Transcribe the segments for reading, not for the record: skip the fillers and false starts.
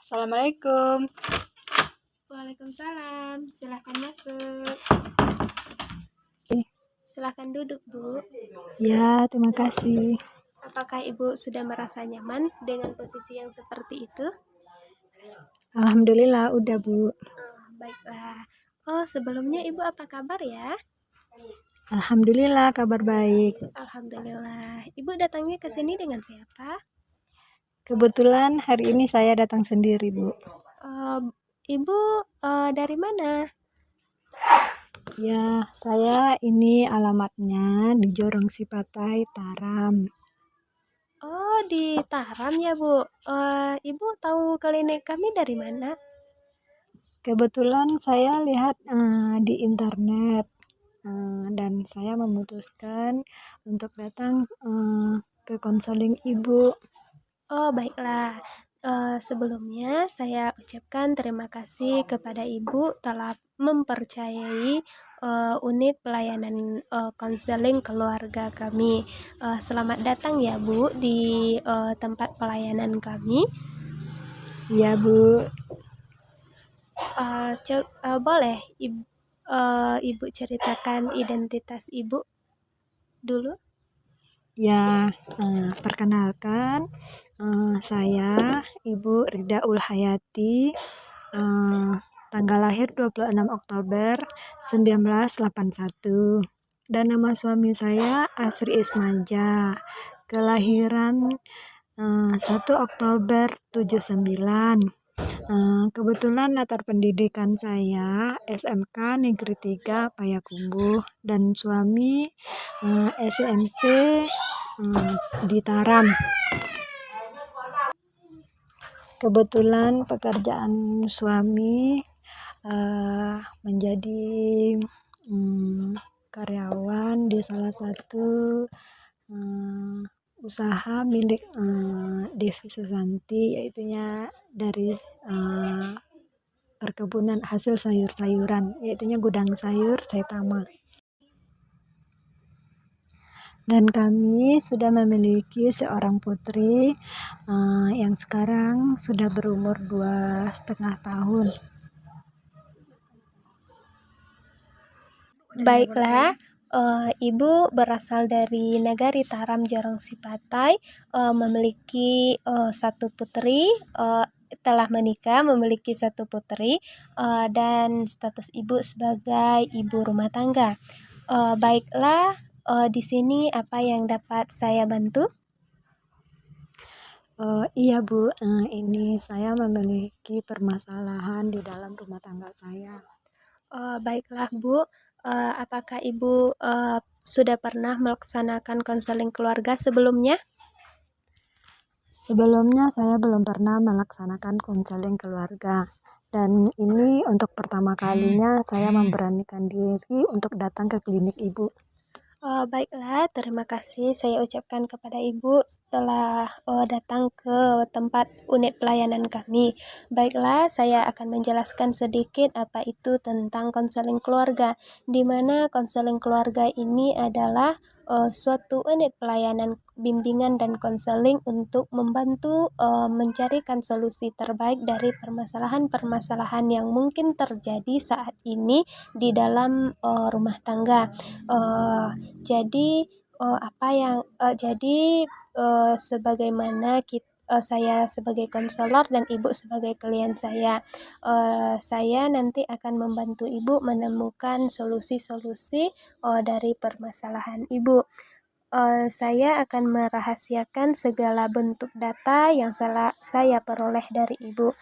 Assalamualaikum. Waalaikumsalam, silahkan masuk. Silahkan duduk, Bu. Ya, terima kasih. Apakah Ibu sudah merasa nyaman dengan posisi yang seperti itu? Alhamdulillah udah, Bu. Baiklah. Oh, sebelumnya Ibu apa kabar ya? Alhamdulillah kabar baik. Alhamdulillah. Ibu datangnya ke sini dengan siapa? Kebetulan hari ini saya datang sendiri, Bu. Ibu dari mana? Ya, saya ini alamatnya di Jorong Sipatai, Taram. Oh, di Taram ya, Bu. Ibu tahu klinik kami dari mana? Kebetulan saya lihat di internet dan saya memutuskan untuk datang ke konseling Ibu. Oh, baiklah. Sebelumnya saya ucapkan terima kasih kepada Ibu telah mempercayai unit pelayanan konseling keluarga kami. Selamat datang ya, Bu, di tempat pelayanan kami. Ya, Bu. Boleh Ibu ceritakan identitas Ibu dulu? Ya, perkenalkan, saya Ibu Rida Ulhayati, tanggal lahir 26 Oktober 1981, dan nama suami saya Asri Ismaja, kelahiran 1 Oktober 79. Kebetulan latar pendidikan saya SMK Negeri 3 Payakumbuh, dan suami SMP di Taram. Kebetulan pekerjaan suami menjadi karyawan di salah satu usaha milik Devi Susanti, yaitunya dari perkebunan hasil sayur-sayuran, yaitunya gudang sayur Saitama. Dan kami sudah memiliki seorang putri yang sekarang sudah berumur 2,5 tahun. Baiklah, Ibu berasal dari Nagari Taram Jorong Sipatai, memiliki satu putri, telah menikah, memiliki satu putri, dan status Ibu sebagai ibu rumah tangga. Baiklah, di sini apa yang dapat saya bantu? Iya, Bu, ini saya memiliki permasalahan di dalam rumah tangga saya. Baiklah, Bu. Apakah Ibu sudah pernah melaksanakan konseling keluarga sebelumnya? Sebelumnya saya belum pernah melaksanakan konseling keluarga, dan ini untuk pertama kalinya saya memberanikan diri untuk datang ke klinik Ibu. Baiklah, terima kasih saya ucapkan kepada Ibu setelah datang ke tempat unit pelayanan kami. Baiklah, saya akan menjelaskan sedikit apa itu tentang konseling keluarga, di mana konseling keluarga ini adalah suatu unit pelayanan bimbingan dan konseling untuk membantu mencarikan solusi terbaik dari permasalahan-permasalahan yang mungkin terjadi saat ini di dalam rumah tangga. Sebagaimana saya sebagai konselor dan Ibu sebagai klien saya nanti akan membantu Ibu menemukan solusi-solusi dari permasalahan Ibu. Saya akan merahasiakan segala bentuk data yang saya peroleh dari Ibu.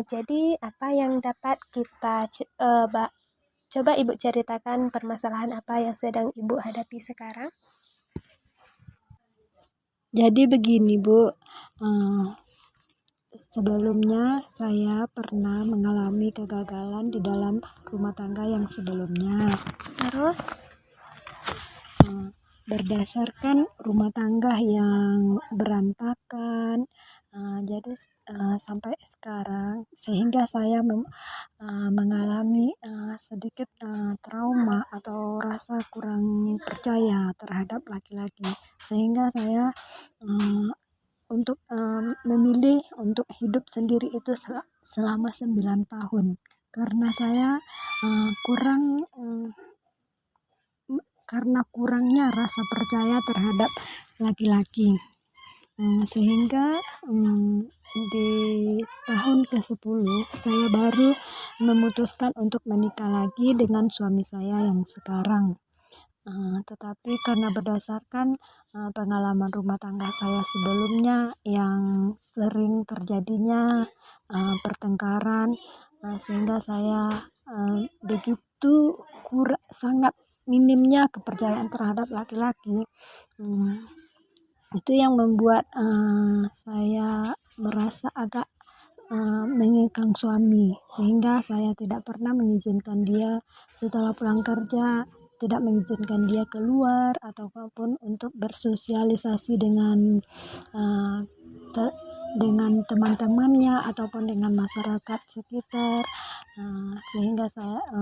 Jadi apa yang dapat kita coba Ibu ceritakan permasalahan apa yang sedang Ibu hadapi sekarang? Jadi begini, Bu, sebelumnya saya pernah mengalami kegagalan di dalam rumah tangga yang sebelumnya. Terus? Berdasarkan rumah tangga yang berantakan, jadi sampai sekarang, sehingga saya mengalami sedikit trauma atau rasa kurang percaya terhadap laki-laki, sehingga saya untuk memilih untuk hidup sendiri itu selama 9 tahun, karena saya karena kurangnya rasa percaya terhadap laki-laki. Sehingga di tahun ke-10 saya baru memutuskan untuk menikah lagi dengan suami saya yang sekarang. Tetapi karena berdasarkan pengalaman rumah tangga saya sebelumnya yang sering terjadinya pertengkaran, sehingga saya begitu sangat minimnya kepercayaan terhadap laki-laki. Itu yang membuat saya merasa agak mengekang suami, sehingga saya tidak pernah mengizinkan dia setelah pulang kerja, tidak mengizinkan dia keluar ataupun untuk bersosialisasi dengan teman-temannya ataupun dengan masyarakat sekitar, sehingga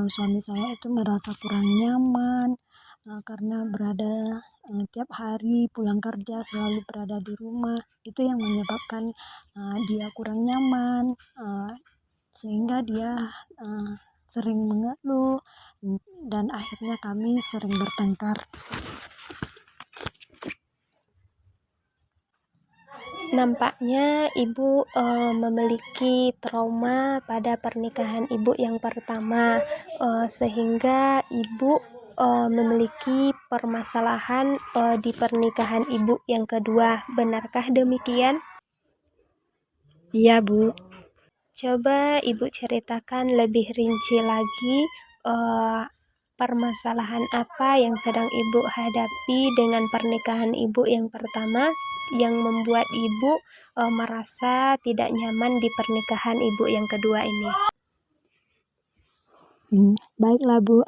suami saya itu merasa kurang nyaman karena berada tiap hari pulang kerja selalu berada di rumah. Itu yang menyebabkan dia kurang nyaman, sehingga dia sering mengeluh dan akhirnya kami sering bertengkar. Nampaknya ibu memiliki trauma pada pernikahan ibu yang pertama, sehingga ibu memiliki permasalahan di pernikahan ibu yang kedua. Benarkah demikian? Iya, Bu. Coba ibu ceritakan lebih rinci lagi permasalahan apa yang sedang ibu hadapi dengan pernikahan ibu yang pertama yang membuat ibu merasa tidak nyaman di pernikahan ibu yang kedua ini. Baiklah, Bu.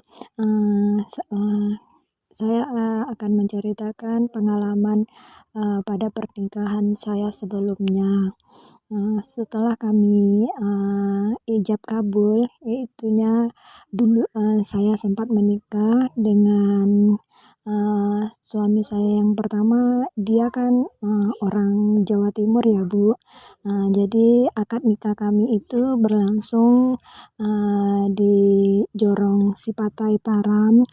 Saya akan menceritakan pengalaman pada pernikahan saya sebelumnya. Setelah kami ijab kabul, yaitunya dulu saya sempat menikah dengan suami saya yang pertama. Dia kan orang Jawa Timur ya, Bu. Jadi akad nikah kami itu berlangsung di Jorong Sipatai Taram,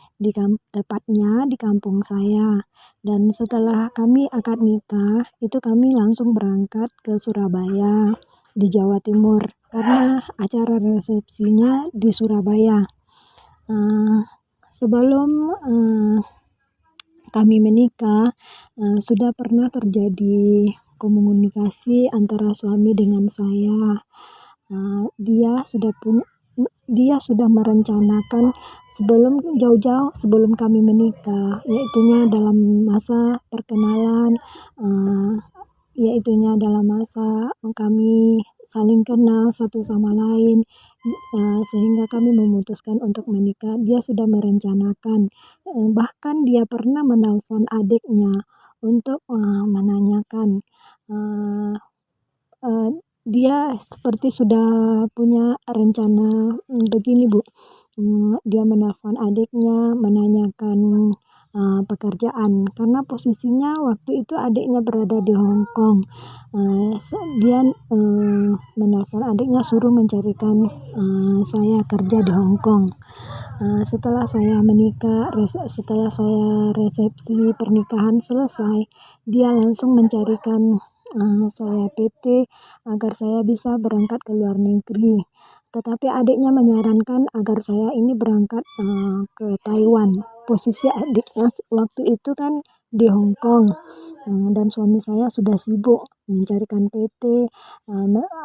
tepatnya di kampung saya. Dan setelah kami akad nikah, itu kami langsung berangkat ke Surabaya di Jawa Timur karena acara resepsinya di Surabaya. Sebelum kami menikah, sudah pernah terjadi komunikasi antara suami dengan saya. Dia sudah merencanakan jauh-jauh sebelum kami menikah, yaitunya dalam masa perkenalan, yaitunya dalam masa kami saling kenal satu sama lain, sehingga kami memutuskan untuk menikah. Dia sudah merencanakan, bahkan dia pernah menelpon adiknya untuk menanyakan. Dia seperti sudah punya rencana begini, Bu. Dia menelpon adiknya menanyakan pekerjaan karena posisinya waktu itu adiknya berada di Hong Kong. Dia menelpon adiknya suruh mencarikan saya kerja di Hong Kong. Setelah saya menikah, setelah saya resepsi pernikahan selesai, dia langsung mencarikan saya PT agar saya bisa berangkat ke luar negeri. Tetapi adiknya menyarankan agar saya ini berangkat ke Taiwan. Posisi adiknya waktu itu kan di Hong Kong, dan suami saya sudah sibuk mencarikan PT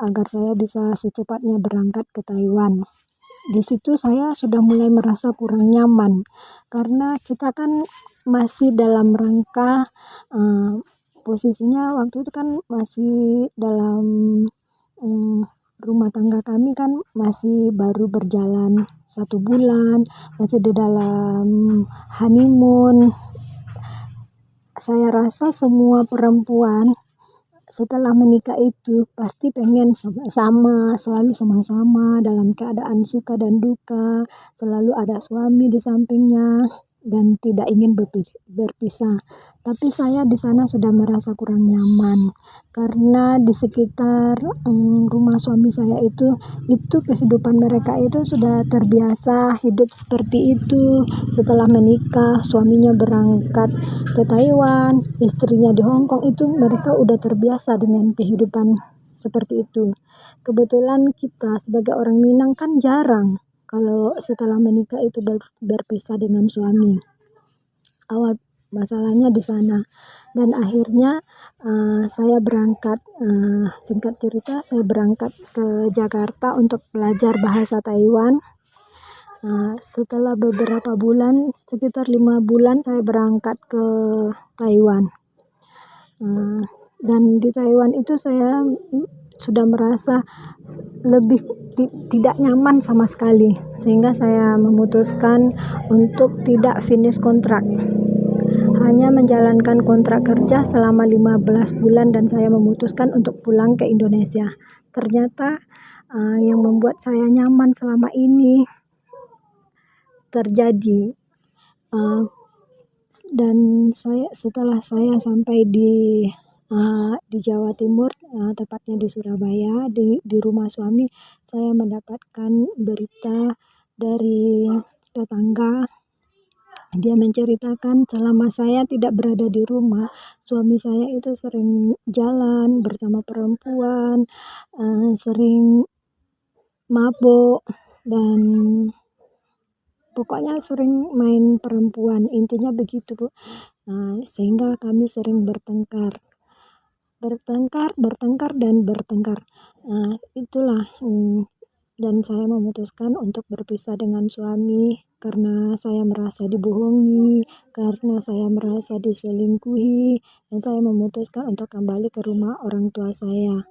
agar saya bisa secepatnya berangkat ke Taiwan. Di situ saya sudah mulai merasa kurang nyaman karena kita kan masih dalam rangka posisinya waktu itu kan masih dalam rumah tangga kami kan masih baru berjalan 1 bulan, masih di dalam honeymoon. Saya rasa semua perempuan setelah menikah itu pasti pengen sama-sama, selalu sama-sama dalam keadaan suka dan duka, selalu ada suami di sampingnya. dan tidak ingin berpisah. Tapi saya di sana sudah merasa kurang nyaman karena di sekitar rumah suami saya itu kehidupan mereka itu sudah terbiasa hidup seperti itu. Setelah menikah, suaminya berangkat ke Taiwan, istrinya di Hong Kong, itu mereka udah terbiasa dengan kehidupan seperti itu. Kebetulan kita sebagai orang Minang kan jarang kalau setelah menikah itu berpisah dengan suami. Awal masalahnya di sana. Dan akhirnya saya berangkat, singkat cerita saya berangkat ke Jakarta untuk belajar bahasa Taiwan. Setelah beberapa bulan, sekitar 5 bulan saya berangkat ke Taiwan. Dan di Taiwan itu saya sudah merasa lebih tidak nyaman sama sekali, sehingga saya memutuskan untuk tidak finish kontrak, hanya menjalankan kontrak kerja selama 15 bulan dan saya memutuskan untuk pulang ke Indonesia. Ternyata yang membuat saya nyaman selama ini terjadi, dan setelah saya sampai di Jawa Timur, tepatnya di Surabaya, di rumah suami, saya mendapatkan berita dari tetangga. Dia menceritakan selama saya tidak berada di rumah, suami saya itu sering jalan bersama perempuan, sering mabuk, dan pokoknya sering main perempuan, intinya begitu, Bu. Sehingga kami sering bertengkar. Itulah, dan saya memutuskan untuk berpisah dengan suami karena saya merasa dibohongi, karena saya merasa diselingkuhi, dan saya memutuskan untuk kembali ke rumah orang tua saya.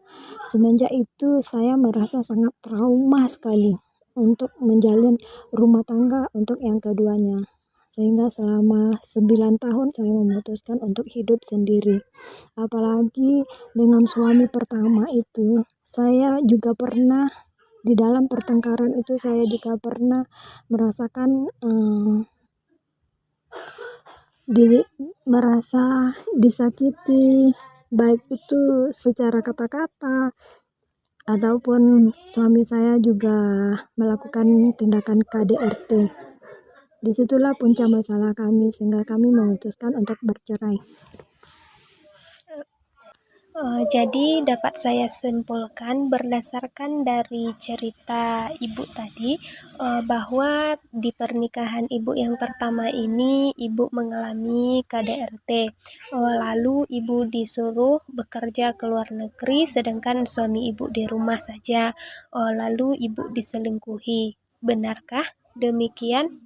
Semenjak itu saya merasa sangat trauma sekali untuk menjalin rumah tangga untuk yang keduanya. Sehingga selama 9 tahun saya memutuskan untuk hidup sendiri. Apalagi dengan suami pertama itu, saya juga pernah di dalam pertengkaran itu, saya juga pernah merasakan merasa disakiti, baik itu secara kata-kata ataupun suami saya juga melakukan tindakan KDRT. Disitulah puncak masalah kami, sehingga kami memutuskan untuk bercerai. Jadi dapat saya simpulkan berdasarkan dari cerita ibu tadi, bahwa di pernikahan ibu yang pertama ini ibu mengalami KDRT, lalu ibu disuruh bekerja ke luar negeri sedangkan suami ibu di rumah saja, lalu ibu diselingkuhi. Benarkah demikian?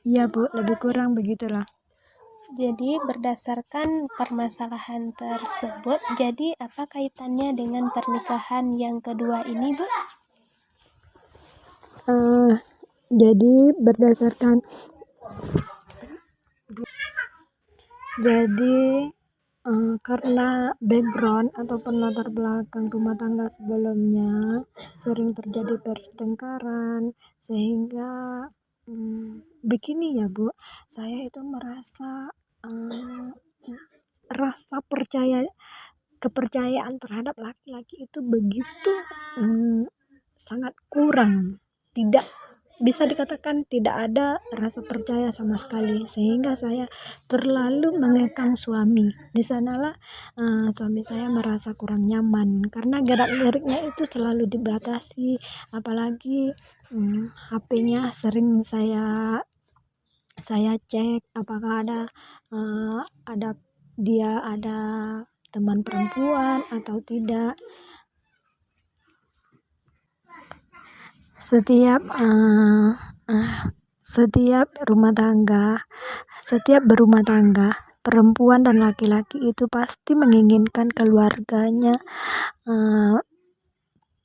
Iya, Bu, lebih kurang begitulah. Jadi berdasarkan permasalahan tersebut, jadi apa kaitannya dengan pernikahan yang kedua ini, Bu? Jadi berdasarkan karena background ataupun latar belakang rumah tangga sebelumnya sering terjadi pertengkaran, sehingga begini ya, Bu, saya itu merasa rasa kepercayaan terhadap laki-laki itu begitu sangat kurang, tidak bisa dikatakan tidak ada rasa percaya sama sekali, sehingga saya terlalu mengekang suami. Di sanalah suami saya merasa kurang nyaman karena gerak-geriknya itu selalu dibatasi, apalagi HP-nya sering saya cek apakah dia ada teman perempuan atau tidak. Setiap berumah tangga, perempuan dan laki-laki itu pasti menginginkan keluarganya,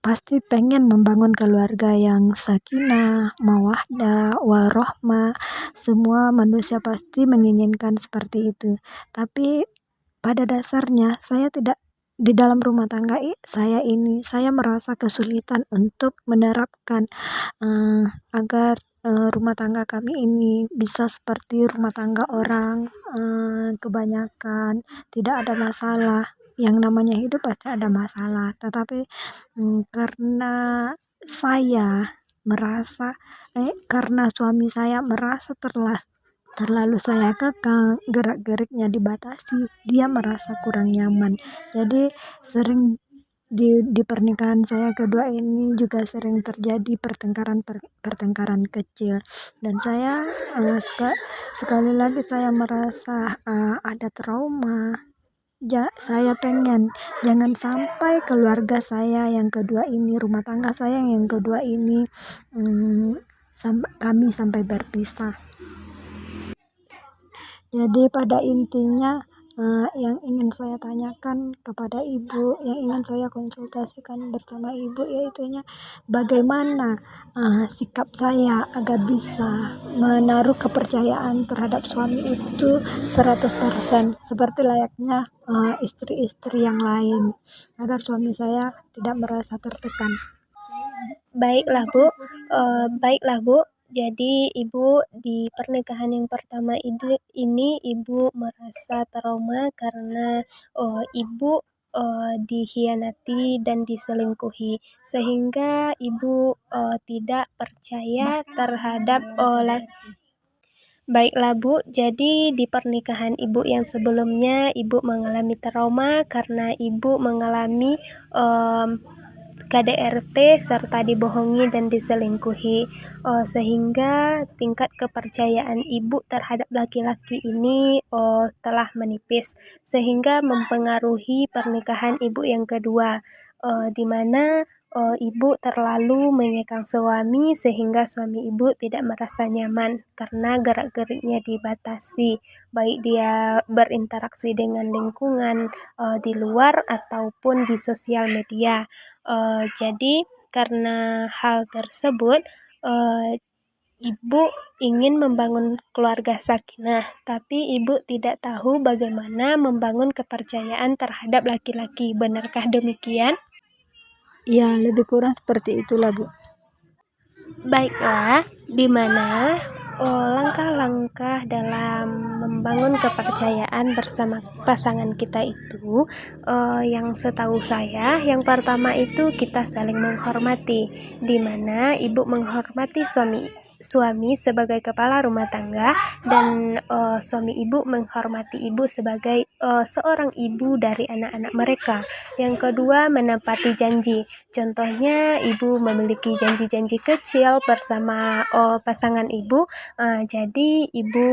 pasti pengen membangun keluarga yang sakinah, mawaddah, warohmah. Semua manusia pasti menginginkan seperti itu. Tapi pada dasarnya saya tidak, di dalam rumah tangga saya merasa kesulitan untuk menerapkan agar rumah tangga kami ini bisa seperti rumah tangga orang, kebanyakan tidak ada masalah. Yang namanya hidup pasti ada masalah, tetapi karena saya merasa karena suami saya merasa terlalu saya kekang, gerak-geriknya dibatasi, dia merasa kurang nyaman. Jadi sering di pernikahan saya kedua ini juga sering terjadi pertengkaran kecil, dan saya sekali lagi saya merasa ada trauma. Saya pengen jangan sampai keluarga saya yang kedua ini, rumah tangga saya yang kedua ini, kami sampai berpisah. Jadi pada intinya yang ingin saya tanyakan kepada ibu, yang ingin saya konsultasikan bersama ibu, yaitunya bagaimana sikap saya agar bisa menaruh kepercayaan terhadap suami itu 100% seperti layaknya istri-istri yang lain, agar suami saya tidak merasa tertekan. Baiklah Bu. Jadi Ibu di pernikahan yang pertama ini Ibu merasa trauma karena Ibu dikhianati dan diselingkuhi, sehingga Ibu tidak percaya terhadap Baiklah Bu, jadi di pernikahan Ibu yang sebelumnya Ibu mengalami trauma karena Ibu mengalami KDRT serta dibohongi dan diselingkuhi, sehingga tingkat kepercayaan Ibu terhadap laki-laki ini telah menipis, sehingga mempengaruhi pernikahan Ibu yang kedua, di mana Ibu terlalu mengekang suami sehingga suami Ibu tidak merasa nyaman karena gerak-geriknya dibatasi, baik dia berinteraksi dengan lingkungan di luar ataupun di sosial media. Jadi karena hal tersebut, Ibu ingin membangun keluarga sakinah, tapi Ibu tidak tahu bagaimana membangun kepercayaan terhadap laki-laki. Benarkah demikian? Ya, lebih kurang seperti itulah Bu. Baiklah, di mana langkah-langkah dalam membangun kepercayaan bersama pasangan kita itu, yang setahu saya, yang pertama itu kita saling menghormati, di mana Ibu menghormati suami sebagai kepala rumah tangga dan suami Ibu menghormati Ibu sebagai seorang ibu dari anak-anak mereka. Yang kedua, menepati janji. Contohnya Ibu memiliki janji-janji kecil bersama pasangan Ibu, jadi Ibu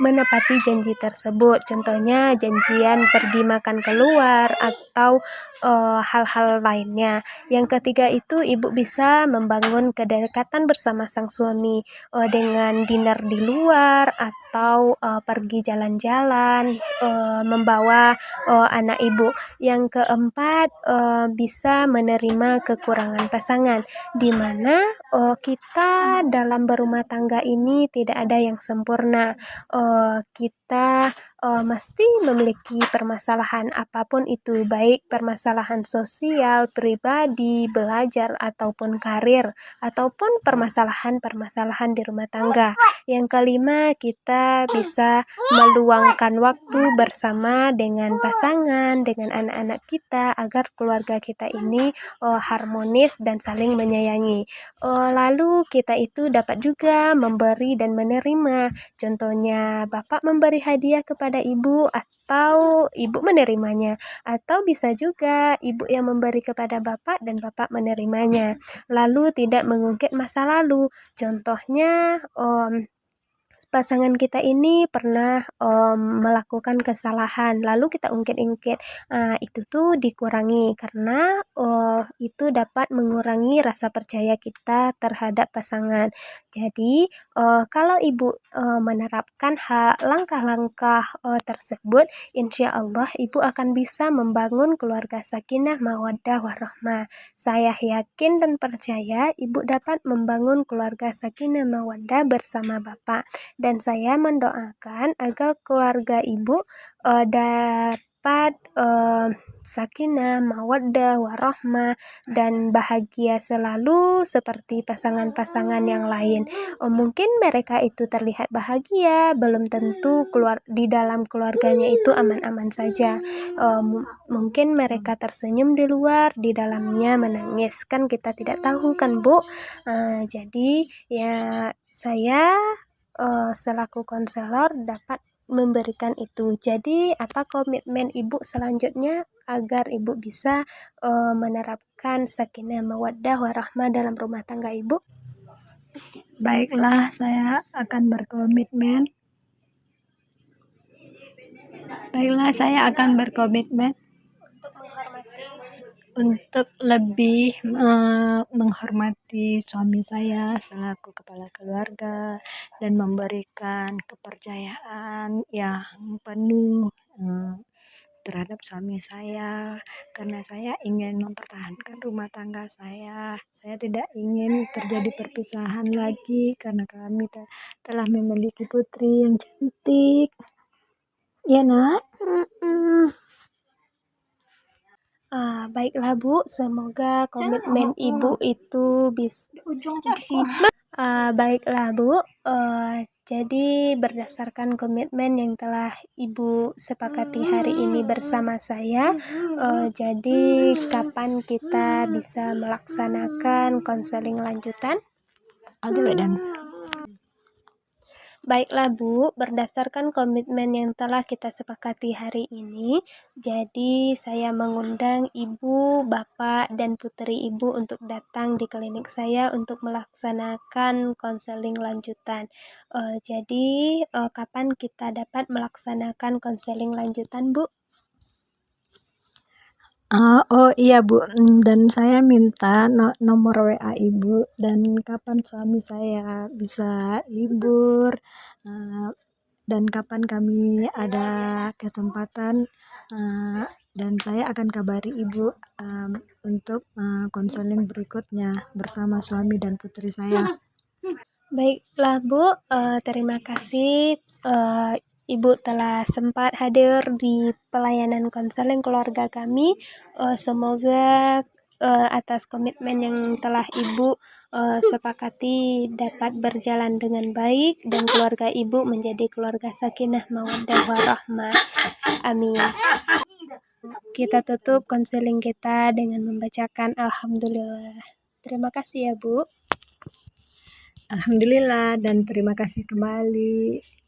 menepati janji tersebut. Contohnya janjian pergi makan keluar atau hal-hal lainnya. Yang ketiga itu Ibu bisa membangun kedekatan bersama sang suami dengan dinner di luar atau pergi jalan-jalan membawa anak Ibu. Yang keempat, bisa menerima kekurangan pasangan, di mana kita dalam berumah tangga ini tidak ada yang sempurna. Kita mesti memiliki permasalahan apapun itu, baik permasalahan sosial, pribadi, belajar, ataupun karir, ataupun permasalahan-permasalahan di rumah tangga. Yang kelima, kita bisa meluangkan waktu bersama dengan pasangan, dengan anak-anak kita, agar keluarga kita ini harmonis dan saling menyayangi. Lalu kita itu dapat juga memberi dan menerima. Contohnya, Bapak memberi hadiah kepada Ibu atau Ibu menerimanya, atau bisa juga Ibu yang memberi kepada Bapak dan Bapak menerimanya. Lalu tidak mengungkit masa lalu. Contohnya, pasangan kita ini pernah melakukan kesalahan, lalu kita ungkit-ungkit, itu tuh dikurangi karena itu dapat mengurangi rasa percaya kita terhadap pasangan. Jadi kalau Ibu menerapkan langkah-langkah tersebut, insya Allah Ibu akan bisa membangun keluarga sakinah, mawaddah, warahmah. Saya yakin dan percaya Ibu dapat membangun keluarga sakinah, mawaddah bersama Bapak. Dan saya mendoakan agar keluarga Ibu dapat sakinah, mawaddah, warahmah, dan bahagia selalu seperti pasangan-pasangan yang lain. Mungkin mereka itu terlihat bahagia, belum tentu di dalam keluarganya itu aman-aman saja. Mungkin mereka tersenyum di luar, di dalamnya menangis. Kan kita tidak tahu kan, Bu. Jadi ya saya selaku konselor dapat memberikan itu. Jadi apa komitmen Ibu selanjutnya agar Ibu bisa menerapkan sakinah mawaddah warahmah dalam rumah tangga Ibu? Baiklah, saya akan berkomitmen. Untuk lebih menghormati suami saya selaku kepala keluarga dan memberikan kepercayaan yang penuh terhadap suami saya, karena saya ingin mempertahankan rumah tangga saya. Saya tidak ingin terjadi perpisahan lagi karena kami telah memiliki putri yang cantik. Ya, Nak? Baiklah Bu, semoga komitmen Ibu itu bisa baiklah Bu, jadi berdasarkan komitmen yang telah Ibu sepakati hari ini bersama saya, jadi kapan kita bisa melaksanakan konseling lanjutan? Baiklah Bu, berdasarkan komitmen yang telah kita sepakati hari ini, jadi saya mengundang Ibu, Bapak, dan Putri Ibu untuk datang di klinik saya untuk melaksanakan konseling lanjutan. Jadi kapan kita dapat melaksanakan konseling lanjutan, Bu? Oh iya Bu, dan saya minta nomor WA Ibu dan kapan suami saya bisa libur, dan kapan kami ada kesempatan, dan saya akan kabari Ibu untuk konseling berikutnya bersama suami dan putri saya. Baiklah Bu, terima kasih Ibu telah sempat hadir di pelayanan konseling keluarga kami. Semoga atas komitmen yang telah Ibu sepakati dapat berjalan dengan baik dan keluarga Ibu menjadi keluarga sakinah mawaddah warahmah. Amin. Kita tutup konseling kita dengan membacakan Alhamdulillah. Terima kasih ya Bu. Alhamdulillah dan terima kasih kembali.